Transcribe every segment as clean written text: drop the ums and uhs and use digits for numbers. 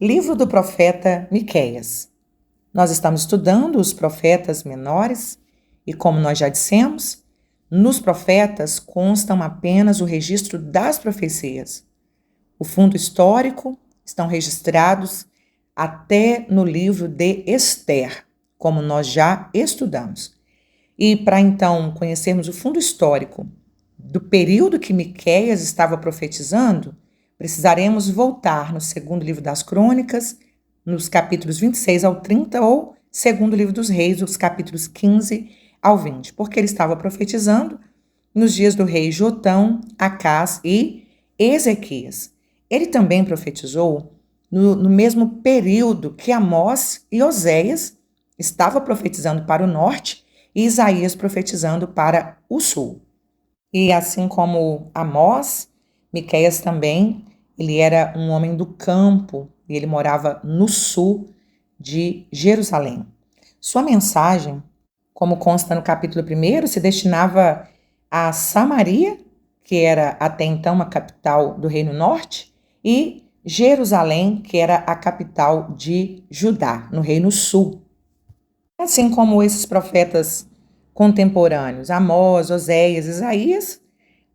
Livro do profeta Miqueias. Nós estamos estudando os profetas menores e, como nós já dissemos, nos profetas constam apenas o registro das profecias. O fundo histórico estão registrados até no livro de Ester, como nós já estudamos. E para então conhecermos o fundo histórico do período que Miqueias estava profetizando, precisaremos voltar no segundo livro das Crônicas, nos capítulos 26 ao 30, ou segundo livro dos Reis, os capítulos 15 ao 20, porque ele estava profetizando nos dias do rei Jotão, Acás e Ezequias. Ele também profetizou no mesmo período que Amós e Oséias estavam profetizando para o norte e Isaías profetizando para o sul. E assim como Amós, Miqueias também, ele era um homem do campo e ele morava no sul de Jerusalém. Sua mensagem, como consta no capítulo 1, se destinava a Samaria, que era até então a capital do Reino Norte, e Jerusalém, que era a capital de Judá, no Reino Sul. Assim como esses profetas contemporâneos, Amós, Oséias, Isaías,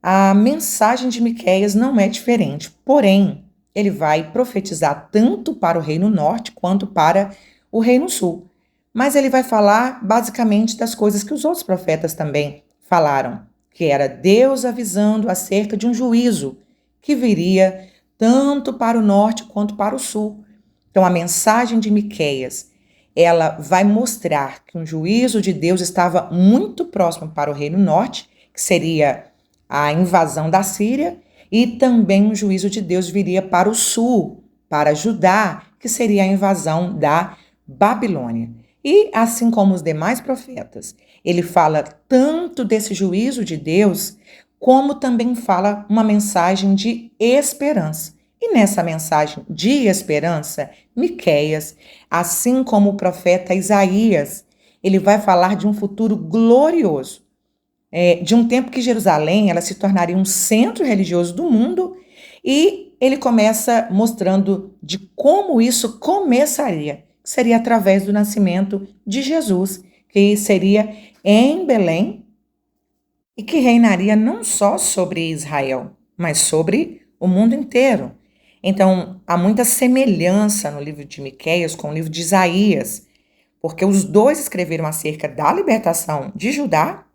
a mensagem de Miqueias não é diferente, porém, ele vai profetizar tanto para o Reino Norte quanto para o Reino Sul. Mas ele vai falar basicamente das coisas que os outros profetas também falaram, que era Deus avisando acerca de um juízo que viria tanto para o norte quanto para o sul. Então, a mensagem de Miqueias, ela vai mostrar que um juízo de Deus estava muito próximo para o Reino Norte, que seria a invasão da Síria, e também um juízo de Deus viria para o sul, para Judá, que seria a invasão da Babilônia. E assim como os demais profetas, ele fala tanto desse juízo de Deus, como também fala uma mensagem de esperança. E nessa mensagem de esperança, Miqueias, assim como o profeta Isaías, ele vai falar de um futuro glorioso, de um tempo que Jerusalém ela se tornaria um centro religioso do mundo, e ele começa mostrando de como isso começaria, que seria através do nascimento de Jesus, que seria em Belém e que reinaria não só sobre Israel, mas sobre o mundo inteiro. Então, há muita semelhança no livro de Miqueias com o livro de Isaías, porque os dois escreveram acerca da libertação de Judá,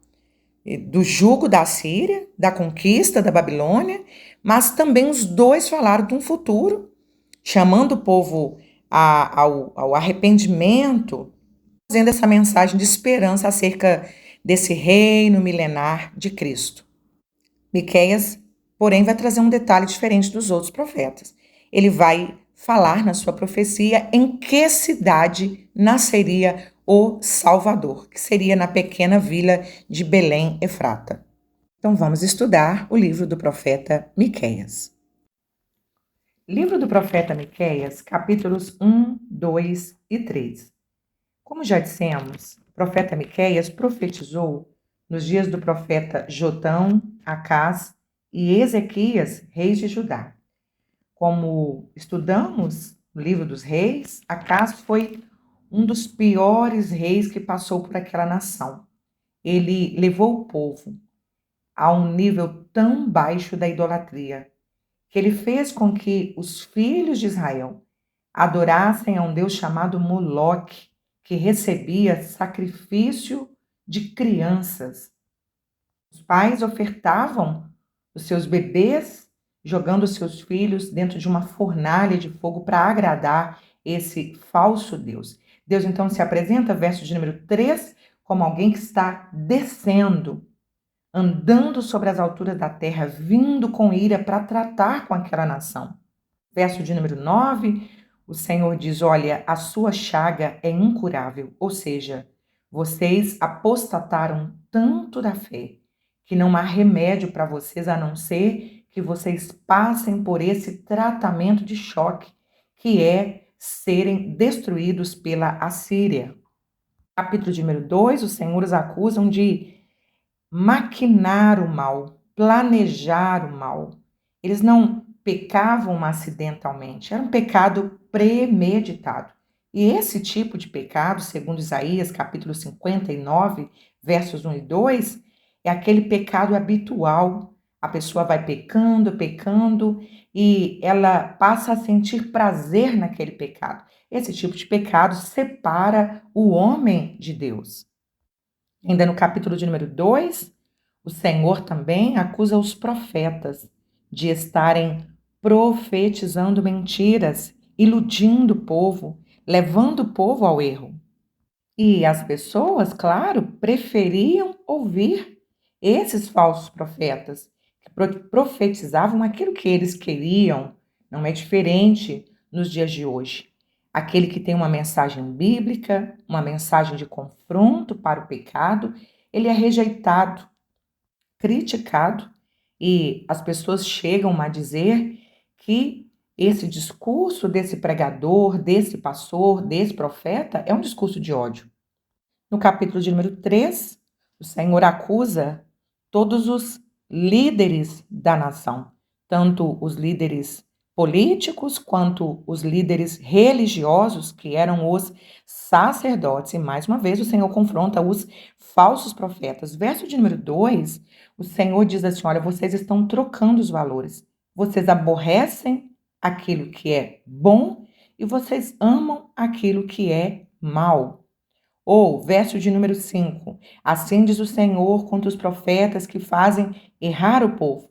do jugo da Síria, da conquista da Babilônia, mas também os dois falaram de um futuro, chamando o povo ao arrependimento, trazendo essa mensagem de esperança acerca desse reino milenar de Cristo. Miqueias, porém, vai trazer um detalhe diferente dos outros profetas. Ele vai falar na sua profecia em que cidade nasceria o Salvador, que seria na pequena vila de Belém Efrata. Então vamos estudar o livro do profeta Miqueias. Livro do profeta Miqueias, capítulos 1, 2 e 3. Como já dissemos, o profeta Miqueias profetizou nos dias do profeta Jotão, Acás e Ezequias, reis de Judá. Como estudamos no livro dos reis, Acás foi um dos piores reis que passou por aquela nação. Ele levou o povo a um nível tão baixo da idolatria, que ele fez com que os filhos de Israel adorassem a um Deus chamado Moloque, que recebia sacrifício de crianças. Os pais ofertavam os seus bebês, jogando os seus filhos dentro de uma fornalha de fogo para agradar esse falso Deus. Deus então se apresenta, verso de número 3, como alguém que está descendo, andando sobre as alturas da terra, vindo com ira para tratar com aquela nação. Verso de número 9, o Senhor diz: olha, a sua chaga é incurável, ou seja, vocês apostataram tanto da fé que não há remédio para vocês a não ser que vocês passem por esse tratamento de choque, que é serem destruídos pela Assíria. Capítulo de número 2, os senhores acusam de maquinar o mal, planejar o mal. Eles não pecavam acidentalmente, era um pecado premeditado. E esse tipo de pecado, segundo Isaías, capítulo 59, versos 1 e 2, é aquele pecado habitual. A pessoa vai pecando, pecando, e ela passa a sentir prazer naquele pecado. Esse tipo de pecado separa o homem de Deus. Ainda no capítulo de número 2, o Senhor também acusa os profetas de estarem profetizando mentiras, iludindo o povo, levando o povo ao erro. E as pessoas, claro, preferiam ouvir esses falsos profetas, que profetizavam aquilo que eles queriam. Não é diferente nos dias de hoje. Aquele que tem uma mensagem bíblica, uma mensagem de confronto para o pecado, ele é rejeitado, criticado, e as pessoas chegam a dizer que esse discurso desse pregador, desse pastor, desse profeta é um discurso de ódio. No capítulo de número 3, o Senhor acusa todos os líderes da nação, tanto os líderes políticos quanto os líderes religiosos, que eram os sacerdotes. E mais uma vez o Senhor confronta os falsos profetas. Verso de número 2, o Senhor diz assim: olha, vocês estão trocando os valores. Vocês aborrecem aquilo que é bom e vocês amam aquilo que é mal. Ou, verso de número 5, assim diz o Senhor contra os profetas que fazem errar o povo.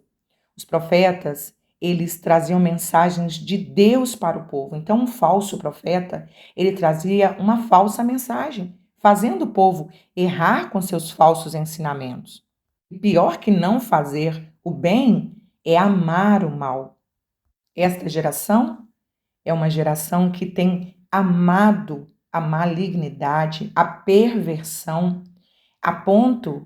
Os profetas, eles traziam mensagens de Deus para o povo. Então, um falso profeta, ele trazia uma falsa mensagem, fazendo o povo errar com seus falsos ensinamentos. E pior que não fazer o bem é amar o mal. Esta geração é uma geração que tem amado a malignidade, a perversão, a ponto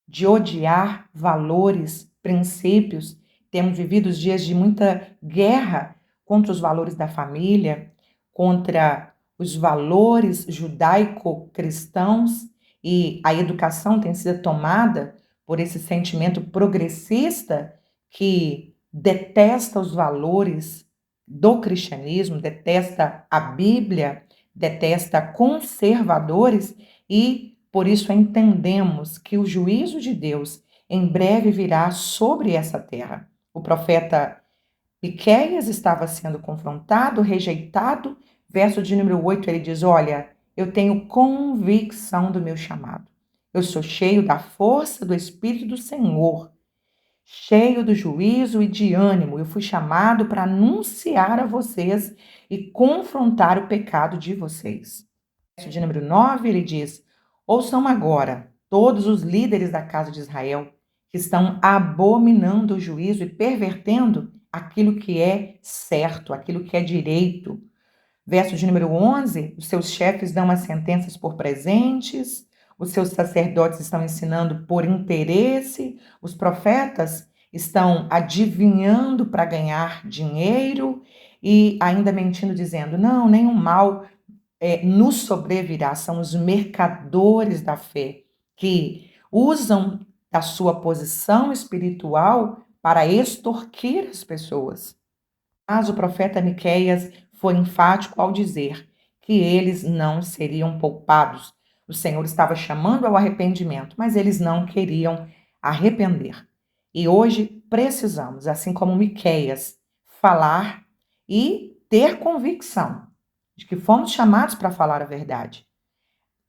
de odiar valores, princípios. Temos vivido os dias de muita guerra contra os valores da família, contra os valores judaico-cristãos, e a educação tem sido tomada por esse sentimento progressista que detesta os valores do cristianismo, detesta a Bíblia, detesta conservadores, e por isso entendemos que o juízo de Deus em breve virá sobre essa terra. O profeta Miqueias estava sendo confrontado, rejeitado. Verso de número 8, ele diz: olha, eu tenho convicção do meu chamado. Eu sou cheio da força do Espírito do Senhor, cheio do juízo e de ânimo. Eu fui chamado para anunciar a vocês e confrontar o pecado de vocês. Verso de número 9, ele diz: ouçam agora todos os líderes da casa de Israel que estão abominando o juízo e pervertendo aquilo que é certo, aquilo que é direito. Verso de número 11, os seus chefes dão as sentenças por presentes, os seus sacerdotes estão ensinando por interesse, os profetas estão adivinhando para ganhar dinheiro e ainda mentindo, dizendo: não, nenhum mal nos sobrevirá. São os mercadores da fé que usam da sua posição espiritual para extorquir as pessoas. Mas o profeta Miqueias foi enfático ao dizer que eles não seriam poupados. O Senhor estava chamando ao arrependimento, mas eles não queriam arrepender. E hoje precisamos, assim como Miqueias, falar e ter convicção de que fomos chamados para falar a verdade.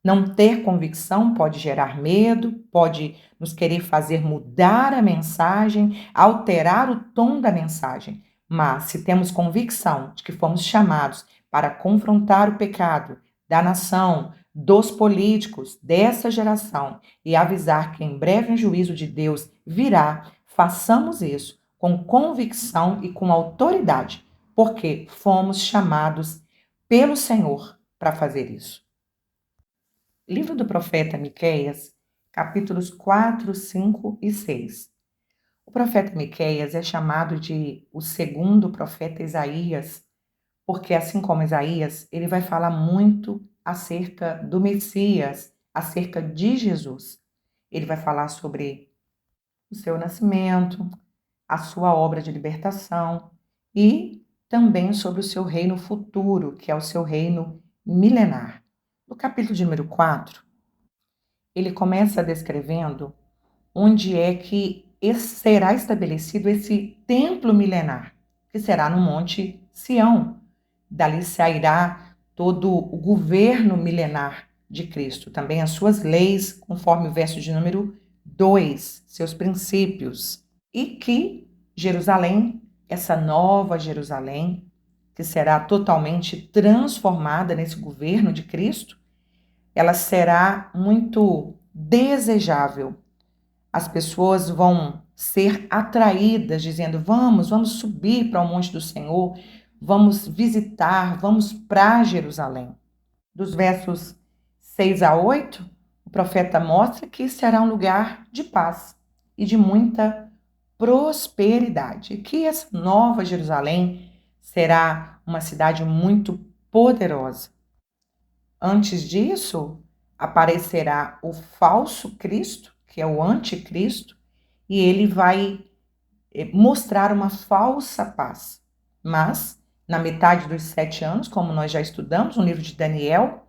Não ter convicção pode gerar medo, pode nos querer fazer mudar a mensagem, alterar o tom da mensagem. Mas se temos convicção de que fomos chamados para confrontar o pecado da nação, dos políticos, dessa geração e avisar que em breve o juízo de Deus virá, façamos isso com convicção e com autoridade, porque fomos chamados pelo Senhor para fazer isso. Livro do profeta Miqueias, capítulos 4, 5 e 6. O profeta Miqueias é chamado de o segundo profeta Isaías, porque assim como Isaías, ele vai falar muito acerca do Messias, acerca de Jesus. Ele vai falar sobre o seu nascimento, a sua obra de libertação e também sobre o seu reino futuro, que é o seu reino milenar. No capítulo de número 4, ele começa descrevendo onde é que será estabelecido esse templo milenar, que será no Monte Sião. Dali sairá todo o governo milenar de Cristo, também as suas leis, conforme o verso de número 2, seus princípios. E que Jerusalém, essa nova Jerusalém, que será totalmente transformada nesse governo de Cristo, ela será muito desejável. As pessoas vão ser atraídas, dizendo: vamos subir para o monte do Senhor, vamos visitar, vamos para Jerusalém. Dos versos 6 a 8, o profeta mostra que será um lugar de paz e de muita prosperidade, que essa nova Jerusalém será uma cidade muito poderosa. Antes disso, aparecerá o falso Cristo, que é o anticristo, e ele vai mostrar uma falsa paz. Mas, na metade dos 7 anos, como nós já estudamos no livro de Daniel,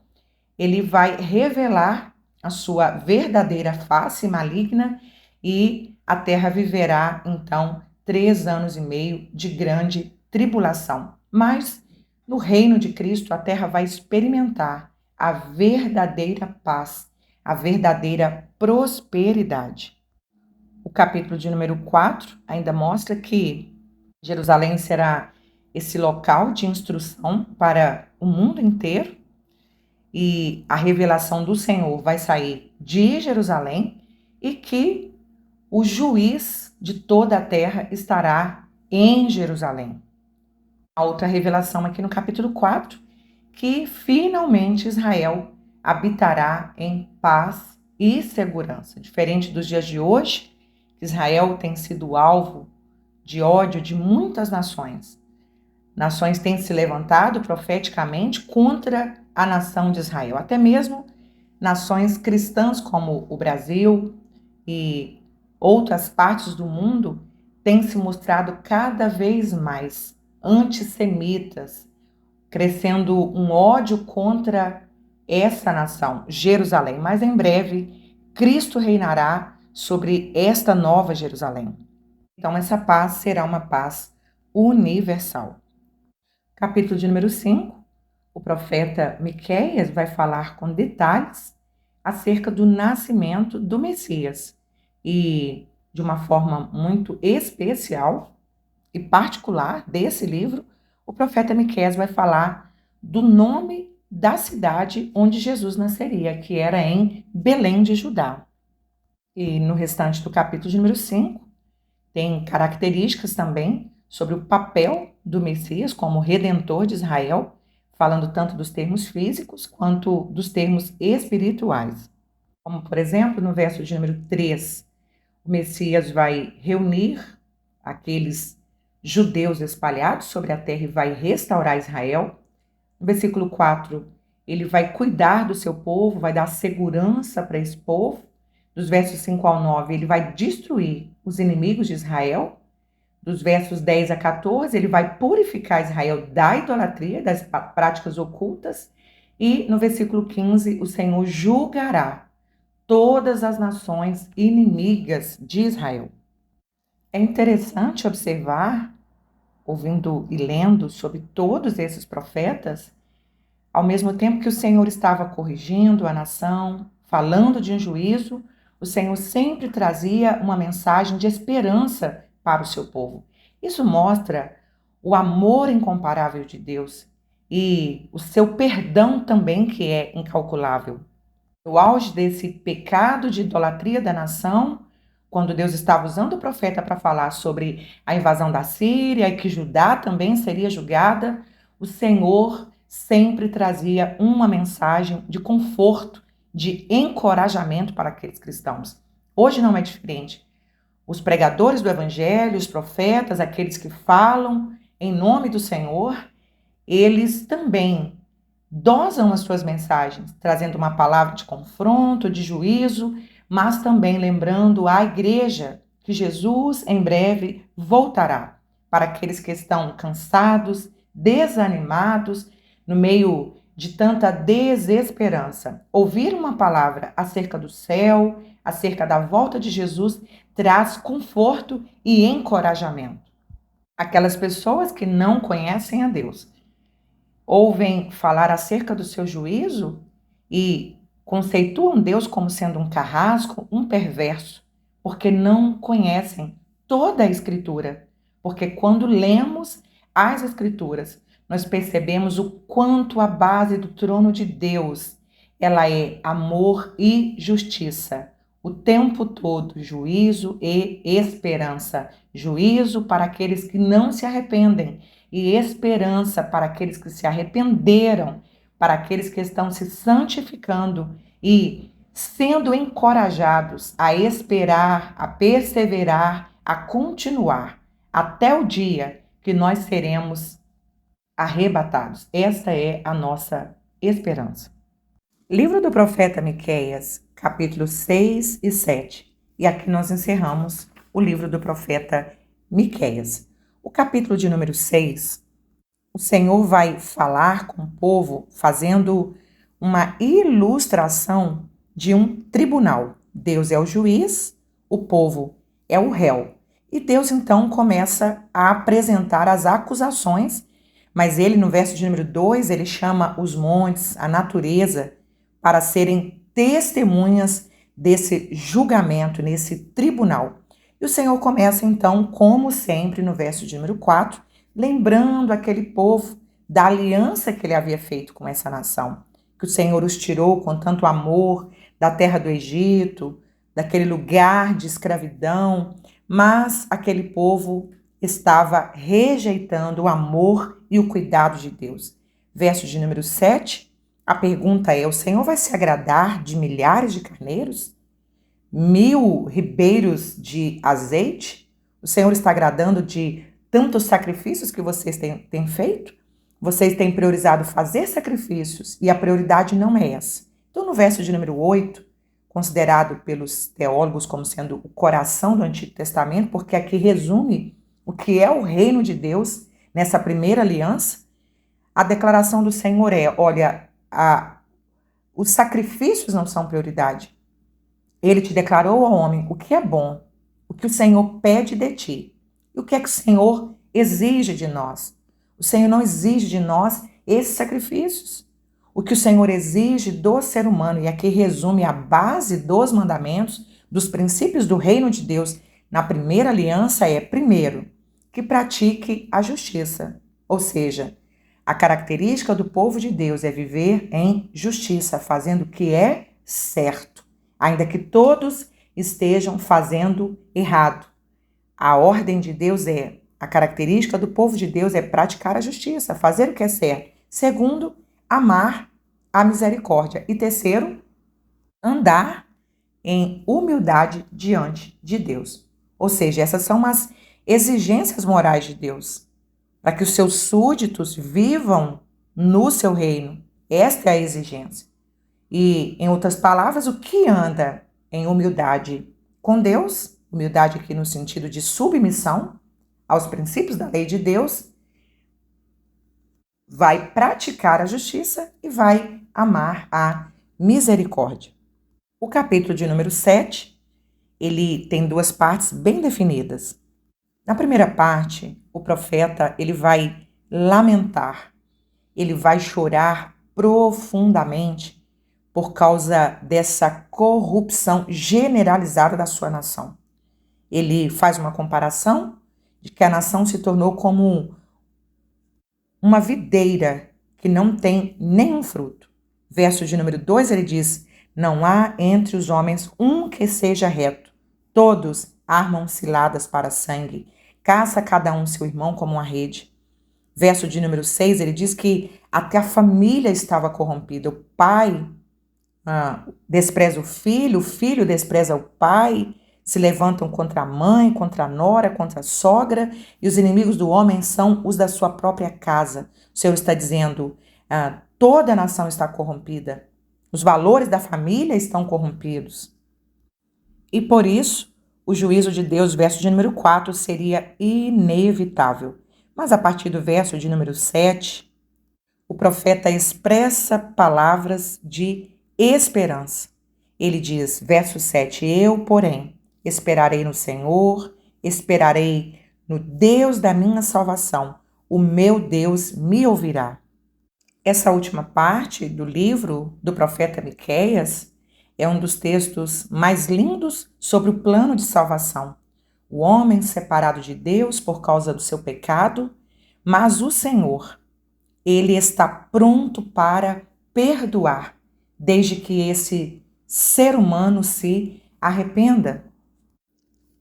ele vai revelar a sua verdadeira face maligna e a terra viverá, então, 3 anos e meio de grande tribulação. Mas, no reino de Cristo, a terra vai experimentar a verdadeira paz, a verdadeira prosperidade. O capítulo de número 4 ainda mostra que Jerusalém será esse local de instrução para o mundo inteiro e a revelação do Senhor vai sair de Jerusalém e que o juiz de toda a terra estará em Jerusalém. A outra revelação aqui no capítulo 4, que finalmente Israel habitará em paz e segurança. Diferente dos dias de hoje, Israel tem sido alvo de ódio de muitas nações. Nações têm se levantado profeticamente contra a nação de Israel. Até mesmo nações cristãs como o Brasil e outras partes do mundo têm se mostrado cada vez mais antissemitas, crescendo um ódio contra essa nação, Jerusalém. Mas em breve, Cristo reinará sobre esta nova Jerusalém. Então, essa paz será uma paz universal. Capítulo de número 5, o profeta Miqueias vai falar com detalhes acerca do nascimento do Messias. E, de uma forma muito especial e particular desse livro, o profeta Miqueias vai falar do nome da cidade onde Jesus nasceria, que era em Belém de Judá. E no restante do capítulo de número 5, tem características também sobre o papel do Messias como redentor de Israel, falando tanto dos termos físicos quanto dos termos espirituais. Como, por exemplo, no verso de número 3, o Messias vai reunir aqueles judeus espalhados sobre a terra e vai restaurar Israel. No versículo 4, ele vai cuidar do seu povo, vai dar segurança para esse povo. Dos versos 5 ao 9, ele vai destruir os inimigos de Israel. Dos versos 10 a 14, ele vai purificar Israel da idolatria, das práticas ocultas. E no versículo 15, o Senhor julgará todas as nações inimigas de Israel. É interessante observar, ouvindo e lendo sobre todos esses profetas, ao mesmo tempo que o Senhor estava corrigindo a nação, falando de um juízo, o Senhor sempre trazia uma mensagem de esperança para o seu povo. Isso mostra o amor incomparável de Deus e o seu perdão também, que é incalculável. No auge desse pecado de idolatria da nação, quando Deus estava usando o profeta para falar sobre a invasão da Síria e que Judá também seria julgada, o Senhor sempre trazia uma mensagem de conforto, de encorajamento para aqueles cristãos. Hoje não é diferente. Os pregadores do evangelho, os profetas, aqueles que falam em nome do Senhor, eles também dosam as suas mensagens, trazendo uma palavra de confronto, de juízo, mas também lembrando à igreja que Jesus em breve voltará. Para aqueles que estão cansados, desanimados, no meio de tanta desesperança, ouvir uma palavra acerca do céu, acerca da volta de Jesus, traz conforto e encorajamento. Aquelas pessoas que não conhecem a Deus ouvem falar acerca do seu juízo e conceituam Deus como sendo um carrasco, um perverso, porque não conhecem toda a Escritura. Porque quando lemos as Escrituras, nós percebemos o quanto a base do trono de Deus, ela é amor e justiça. O tempo todo, juízo e esperança. Juízo para aqueles que não se arrependem e esperança para aqueles que se arrependeram, para aqueles que estão se santificando e sendo encorajados a esperar, a perseverar, a continuar até o dia que nós seremos arrebatados. Esta é a nossa esperança. Livro do profeta Miqueias, capítulos 6 e 7. E aqui nós encerramos o livro do profeta Miqueias. O capítulo de número 6, o Senhor vai falar com o povo fazendo uma ilustração de um tribunal. Deus é o juiz, o povo é o réu. E Deus então começa a apresentar as acusações, mas ele no verso de número 2, ele chama os montes, a natureza, para serem testemunhas desse julgamento, nesse tribunal. E o Senhor começa então, como sempre, no verso de número 4, lembrando aquele povo da aliança que ele havia feito com essa nação, que o Senhor os tirou com tanto amor da terra do Egito, daquele lugar de escravidão, mas aquele povo estava rejeitando o amor e o cuidado de Deus. Verso de número 7, a pergunta é: o Senhor vai se agradar de milhares de carneiros? 1000 ribeiros de azeite? O Senhor está agradando de tantos sacrifícios que vocês têm feito? Vocês têm priorizado fazer sacrifícios e a prioridade não é essa. Então, no verso de número 8, considerado pelos teólogos como sendo o coração do Antigo Testamento, porque aqui resume o que é o reino de Deus nessa primeira aliança, a declaração do Senhor é: olha, os sacrifícios não são prioridade. Ele te declarou ao homem o que é bom, o que o Senhor pede de ti e o que é que o Senhor exige de nós. O Senhor não exige de nós esses sacrifícios. O que o Senhor exige do ser humano, e aqui resume a base dos mandamentos, dos princípios do reino de Deus na primeira aliança, é, primeiro, que pratique a justiça. Ou seja, a característica do povo de Deus é viver em justiça, fazendo o que é certo, ainda que todos estejam fazendo errado. A ordem de Deus é, a característica do povo de Deus é praticar a justiça, fazer o que é certo. Segundo, amar a misericórdia. E terceiro, andar em humildade diante de Deus. Ou seja, essas são as exigências morais de Deus, para que os seus súditos vivam no seu reino. Esta é a exigência. E, em outras palavras, o que anda em humildade com Deus, humildade aqui no sentido de submissão aos princípios da lei de Deus, vai praticar a justiça e vai amar a misericórdia. O capítulo de número 7, ele tem duas partes bem definidas. Na primeira parte, o profeta ele vai lamentar, ele vai chorar profundamente por causa dessa corrupção generalizada da sua nação. Ele faz uma comparação de que a nação se tornou como uma videira que não tem nenhum fruto. Verso de número 2, ele diz: não há entre os homens um que seja reto. Todos armam ciladas para sangue. Caça cada um seu irmão como uma rede. Verso de número 6, ele diz que até a família estava corrompida. O pai despreza o filho despreza o pai, se levantam contra a mãe, contra a nora, contra a sogra, e os inimigos do homem são os da sua própria casa. O Senhor está dizendo, toda a nação está corrompida, os valores da família estão corrompidos. E por isso, o juízo de Deus, verso de número 4, seria inevitável. Mas a partir do verso de número 7, o profeta expressa palavras de esperança. Ele diz, verso 7, eu, porém, esperarei no Senhor, esperarei no Deus da minha salvação, o meu Deus me ouvirá. Essa última parte do livro do profeta Miqueias é um dos textos mais lindos sobre o plano de salvação. O homem separado de Deus por causa do seu pecado, mas o Senhor, ele está pronto para perdoar, desde que esse ser humano se arrependa.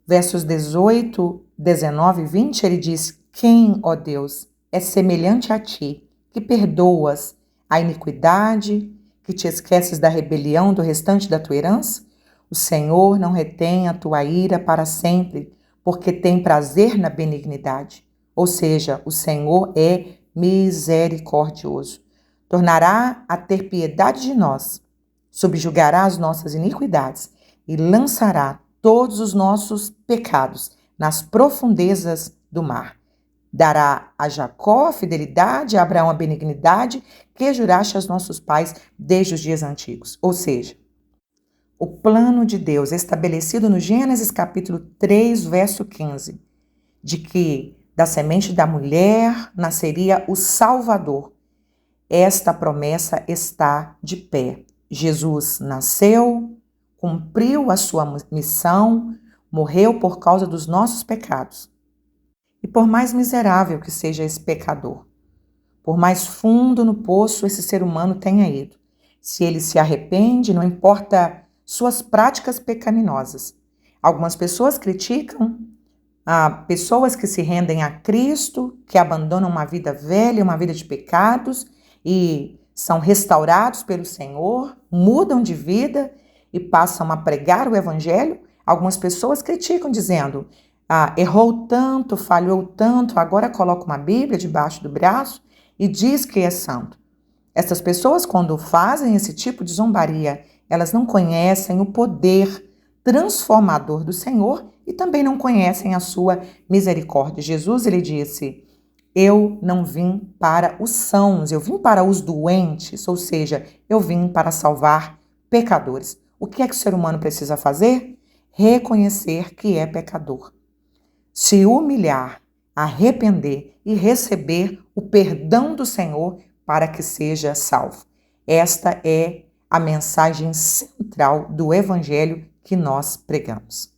Versos 18, 19 e 20, ele diz: quem, ó Deus, é semelhante a ti, que perdoas a iniquidade, que te esqueces da rebelião do restante da tua herança? O Senhor não retém a tua ira para sempre, porque tem prazer na benignidade. Ou seja, o Senhor é misericordioso. Tornará a ter piedade de nós, subjugará as nossas iniquidades e lançará todos os nossos pecados nas profundezas do mar. Dará a Jacó a fidelidade, a Abraão a benignidade, que juraste aos nossos pais desde os dias antigos. Ou seja, o plano de Deus estabelecido no Gênesis capítulo 3, verso 15, de que da semente da mulher nasceria o Salvador. Esta promessa está de pé. Jesus nasceu, cumpriu a sua missão, morreu por causa dos nossos pecados. E por mais miserável que seja esse pecador, por mais fundo no poço esse ser humano tenha ido, se ele se arrepende, não importa suas práticas pecaminosas. Algumas pessoas criticam pessoas que se rendem a Cristo, que abandonam uma vida velha, uma vida de pecados e são restaurados pelo Senhor, mudam de vida e passam a pregar o Evangelho. Algumas pessoas criticam dizendo, errou tanto, falhou tanto, agora coloca uma Bíblia debaixo do braço e diz que é santo. Essas pessoas, quando fazem esse tipo de zombaria, elas não conhecem o poder transformador do Senhor e também não conhecem a sua misericórdia. Jesus, ele disse, eu não vim para os sãos, eu vim para os doentes, ou seja, eu vim para salvar pecadores. O que é que o ser humano precisa fazer? Reconhecer que é pecador. Se humilhar, arrepender e receber o perdão do Senhor para que seja salvo. Esta é a mensagem central do Evangelho que nós pregamos.